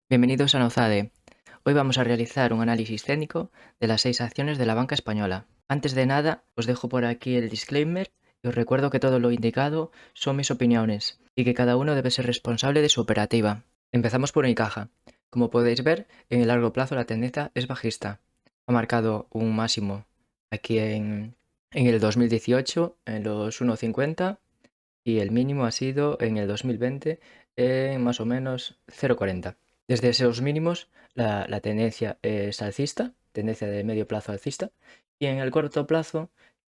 Bienvenidos a Nozade. Hoy vamos a realizar un análisis técnico de las 6 acciones de la banca española. Antes de nada, os dejo por aquí el disclaimer y os recuerdo que todo lo indicado son mis opiniones y que cada uno debe ser responsable de su operativa. Empezamos por Unicaja. Como podéis ver, en el largo plazo la tendencia es bajista. Ha marcado un máximo aquí en el 2018 en los 1,50 y el mínimo ha sido en el 2020 en más o menos 0,40. Desde esos mínimos la tendencia es alcista, tendencia de medio plazo alcista, y en el corto plazo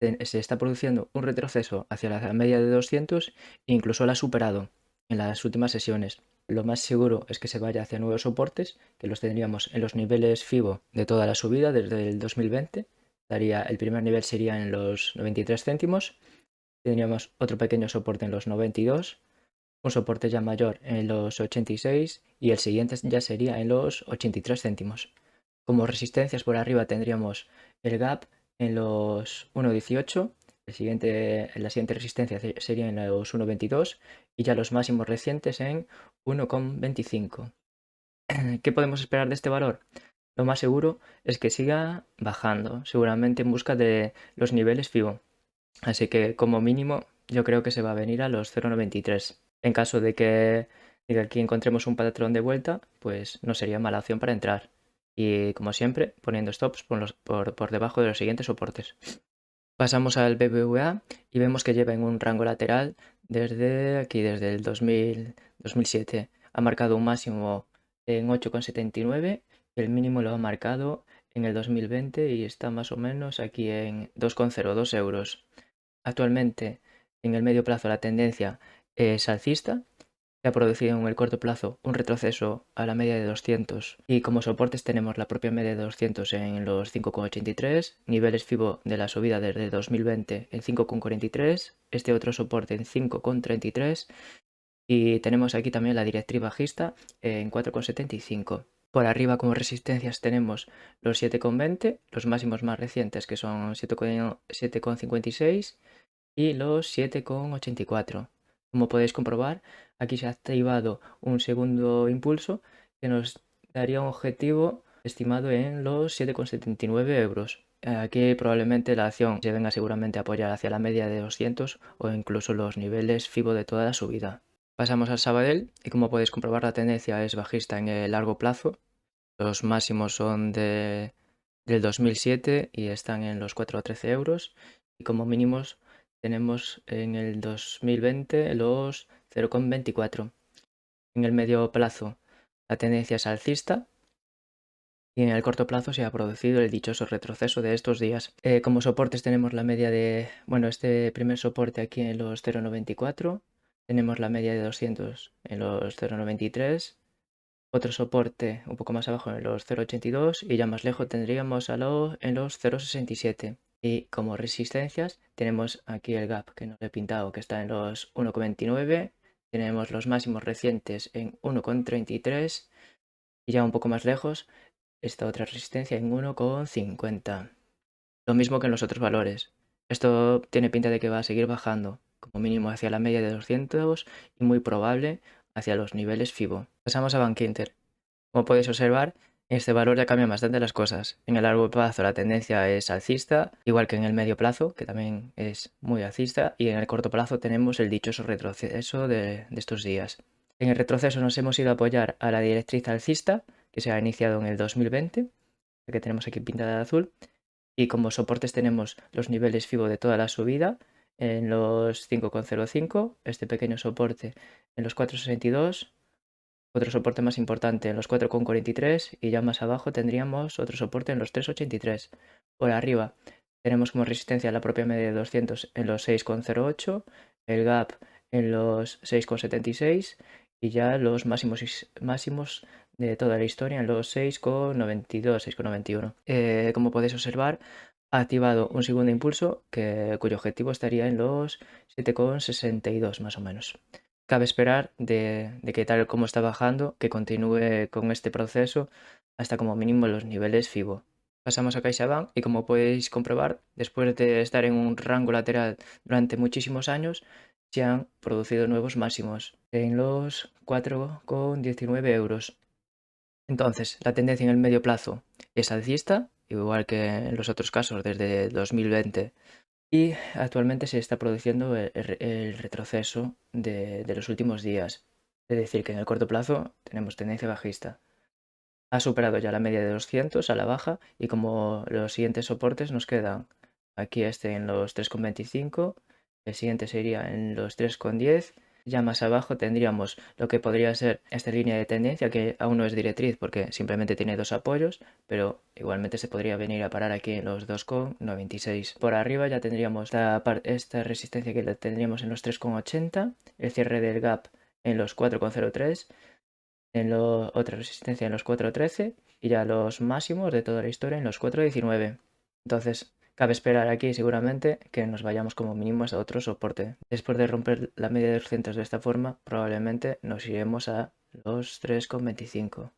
se está produciendo un retroceso hacia la media de 200 e incluso la ha superado en las últimas sesiones. Lo más seguro es que se vaya hacia nuevos soportes, que los tendríamos en los niveles FIBO de toda la subida desde el 2020. El primer nivel sería en los 93 céntimos, tendríamos otro pequeño soporte en los 92, un soporte ya mayor en los 86 y el siguiente ya sería en los 83 céntimos. Como resistencias por arriba tendríamos el gap en los 1,18, la siguiente resistencia sería en los 1,22 y ya los máximos recientes en 1,25. ¿Qué podemos esperar de este valor? Lo más seguro es que siga bajando, seguramente en busca de los niveles FIBO. Así que como mínimo yo creo que se va a venir a los 0,93. En caso de que aquí encontremos un patrón de vuelta, pues no sería mala opción para entrar. Y como siempre, poniendo stops por debajo de los siguientes soportes. Pasamos al BBVA y vemos que lleva en un rango lateral desde el 2007. Ha marcado un máximo en 8,79 y el mínimo lo ha marcado en el 2020 y está más o menos aquí en 2,02 euros. Actualmente, en el medio plazo, la tendencia es alcista. Se ha producido en el corto plazo un retroceso a la media de 200 y como soportes tenemos la propia media de 200 en los 5,83, niveles FIBO de la subida desde 2020 en 5,43, este otro soporte en 5,33 y tenemos aquí también la directriz bajista en 4,75. Por arriba como resistencias tenemos los 7,20, los máximos más recientes que son 7,56 y los 7,84. Como podéis comprobar, aquí se ha activado un segundo impulso que nos daría un objetivo estimado en los 7,79 euros. Aquí probablemente la acción se venga seguramente a apoyar hacia la media de 200 o incluso los niveles FIBO de toda la subida. Pasamos al Sabadell y como podéis comprobar la tendencia es bajista en el largo plazo. Los máximos son del 2007 y están en los 4,13 euros y como mínimos tenemos en el 2020 los 0,24. En el medio plazo la tendencia es alcista y en el corto plazo se ha producido el dichoso retroceso de estos días. Como soportes tenemos la media este primer soporte aquí en los 0,94, tenemos la media de 200 en los 0,93, otro soporte un poco más abajo en los 0,82 y ya más lejos tendríamos en los 0,67. Y como resistencias tenemos aquí el gap que no lo he pintado, que está en los 1,29. Tenemos los máximos recientes en 1,33 y ya un poco más lejos esta otra resistencia en 1,50. Lo mismo que en los otros valores. Esto tiene pinta de que va a seguir bajando, como mínimo hacia la media de 200 y muy probable hacia los niveles FIBO. Pasamos a Bankinter. Como podéis observar, en este valor ya cambian bastante las cosas. En el largo plazo la tendencia es alcista, igual que en el medio plazo, que también es muy alcista, y en el corto plazo tenemos el dichoso retroceso de estos días. En el retroceso nos hemos ido a apoyar a la directriz alcista, que se ha iniciado en el 2020, la que tenemos aquí pintada de azul, y como soportes tenemos los niveles FIBO de toda la subida en los 5,05, este pequeño soporte en los 4,62, otro soporte más importante en los 4,43 y ya más abajo tendríamos otro soporte en los 3,83. Por arriba tenemos como resistencia la propia media de 200 en los 6,08, el gap en los 6,76 y ya los máximos de toda la historia en los 6,92, 6,91. Como podéis observar, ha activado un segundo impulso cuyo objetivo estaría en los 7,62 más o menos. Cabe esperar de que tal como está bajando, que continúe con este proceso hasta como mínimo los niveles FIBO. Pasamos a CaixaBank y como podéis comprobar, después de estar en un rango lateral durante muchísimos años, se han producido nuevos máximos en los 4,19 euros. Entonces, la tendencia en el medio plazo es alcista, igual que en los otros casos desde 2020. Y actualmente se está produciendo el retroceso de los últimos días. Es decir, que en el corto plazo tenemos tendencia bajista. Ha superado ya la media de 200 a la baja y como los siguientes soportes nos quedan aquí en los 3,25, el siguiente sería en los 3,10. Ya más abajo tendríamos lo que podría ser esta línea de tendencia, que aún no es directriz porque simplemente tiene dos apoyos, pero igualmente se podría venir a parar aquí en los 2,96. Por arriba ya tendríamos esta resistencia que la tendríamos en los 3,80, el cierre del gap en los 4,03, otra resistencia en los 4,13 y ya los máximos de toda la historia en los 4,19. Entonces, cabe esperar aquí seguramente que nos vayamos como mínimo a otro soporte. Después de romper la media de 200 de esta forma, probablemente nos iremos a los 3,25.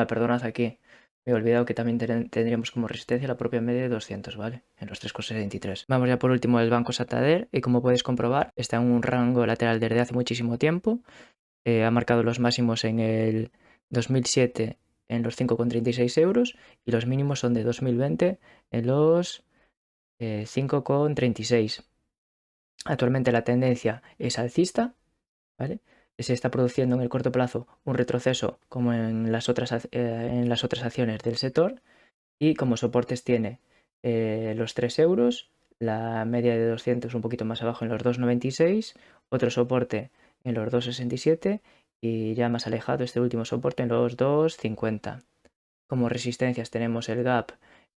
Perdonad aquí. Me he olvidado que también tendríamos como resistencia la propia media de 200, ¿vale? En los 3,73. Vamos ya por último al Banco Santander y como podéis comprobar está en un rango lateral desde hace muchísimo tiempo. Ha marcado los máximos en el 2007 en los 5,36 euros y los mínimos son de 2020 en los 5,36. Actualmente la tendencia es alcista, ¿vale? Se está produciendo en el corto plazo un retroceso como en las otras acciones del sector y como soportes tiene los 3 euros, la media de 200 un poquito más abajo en los 2,96, otro soporte en los 2,67 y ya más alejado este último soporte en los 2,50. Como resistencias tenemos el gap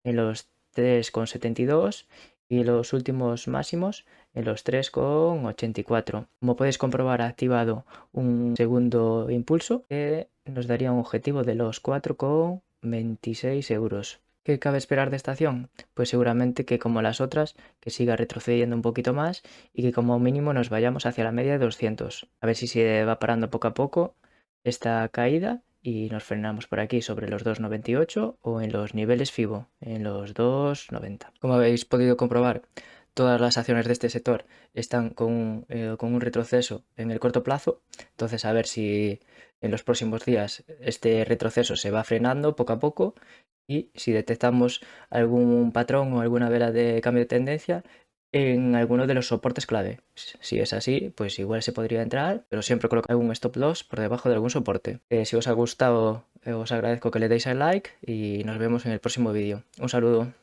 en los 3,72 y los últimos máximos en los 3,84. Como podéis comprobar, ha activado un segundo impulso que nos daría un objetivo de los 4,26 euros. ¿Qué cabe esperar de esta acción? Pues seguramente que como las otras, que siga retrocediendo un poquito más y que como mínimo nos vayamos hacia la media de 200. A ver si se va parando poco a poco esta caída y nos frenamos por aquí sobre los 2,98 o en los niveles FIBO, en los 2,90. Como habéis podido comprobar, todas las acciones de este sector están con un retroceso en el corto plazo, entonces a ver si en los próximos días este retroceso se va frenando poco a poco y si detectamos algún patrón o alguna vela de cambio de tendencia en alguno de los soportes clave. Si es así, pues igual se podría entrar, pero siempre colocar algún stop loss por debajo de algún soporte. Si os ha gustado, os agradezco que le deis al like y nos vemos en el próximo vídeo. Un saludo.